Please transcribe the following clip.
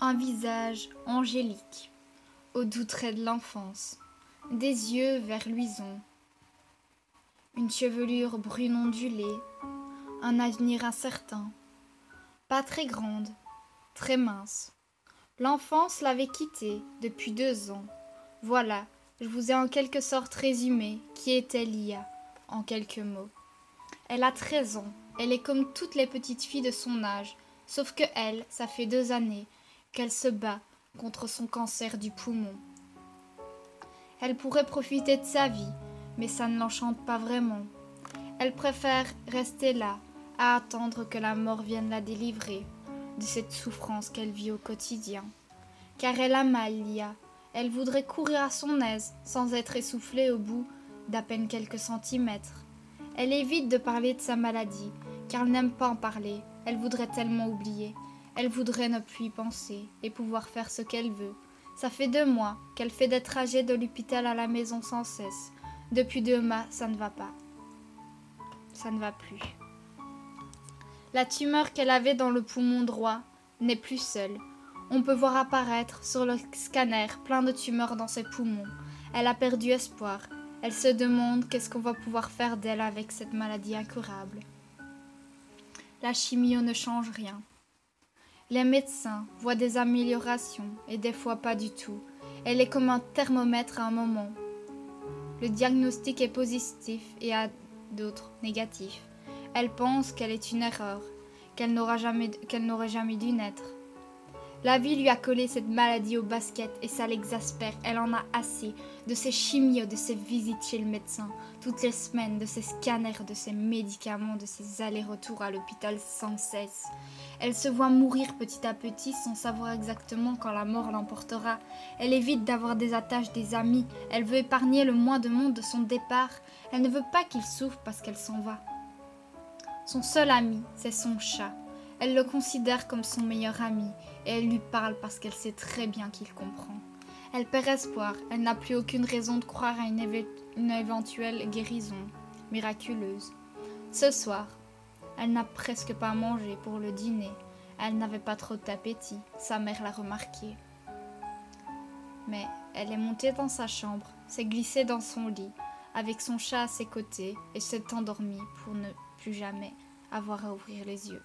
Un visage angélique, aux doux traits de l'enfance, des yeux vert luisant, une chevelure brune ondulée, un avenir incertain, pas très grande, très mince. L'enfance l'avait quittée depuis 2 ans. Voilà, je vous ai en quelque sorte résumé qui était Lia, en quelques mots. Elle a 13 ans, elle est comme toutes les petites filles de son âge, sauf que elle, ça fait 2 années qu'elle se bat contre son cancer du poumon. Elle pourrait profiter de sa vie, mais ça ne l'enchante pas vraiment. Elle préfère rester là, à attendre que la mort vienne la délivrer de cette souffrance qu'elle vit au quotidien. Car elle a mal, Lia. Elle voudrait courir à son aise, sans être essoufflée au bout d'à peine quelques centimètres. Elle évite de parler de sa maladie, car elle n'aime pas en parler. Elle voudrait tellement oublier. Elle voudrait ne plus y penser et pouvoir faire ce qu'elle veut. Ça fait 2 mois qu'elle fait des trajets de l'hôpital à la maison sans cesse. Depuis 2 mois, ça ne va pas. Ça ne va plus. La tumeur qu'elle avait dans le poumon droit n'est plus seule. On peut voir apparaître sur le scanner plein de tumeurs dans ses poumons. Elle a perdu espoir. Elle se demande qu'est-ce qu'on va pouvoir faire d'elle avec cette maladie incurable. La chimio ne change rien. Les médecins voient des améliorations et des fois pas du tout. Elle est comme un thermomètre à un moment. Le diagnostic est positif et à d'autres négatifs. Elle pense qu'elle est une erreur, qu'elle n'aurait jamais dû naître. La vie lui a collé cette maladie au basket et ça l'exaspère. Elle en a assez de ses chimios, de ses visites chez le médecin, toutes les semaines, de ses scanners, de ses médicaments, de ses allers-retours à l'hôpital sans cesse. Elle se voit mourir petit à petit sans savoir exactement quand la mort l'emportera. Elle évite d'avoir des attaches, des amis. Elle veut épargner le moins de monde de son départ. Elle ne veut pas qu'il souffre parce qu'elle s'en va. Son seul ami, c'est son chat. Elle le considère comme son meilleur ami et elle lui parle parce qu'elle sait très bien qu'il comprend. Elle perd espoir, elle n'a plus aucune raison de croire à une éventuelle guérison miraculeuse. Ce soir, elle n'a presque pas mangé pour le dîner. Elle n'avait pas trop d'appétit, sa mère l'a remarqué. Mais elle est montée dans sa chambre, s'est glissée dans son lit, avec son chat à ses côtés et s'est endormie pour ne plus jamais avoir à ouvrir les yeux.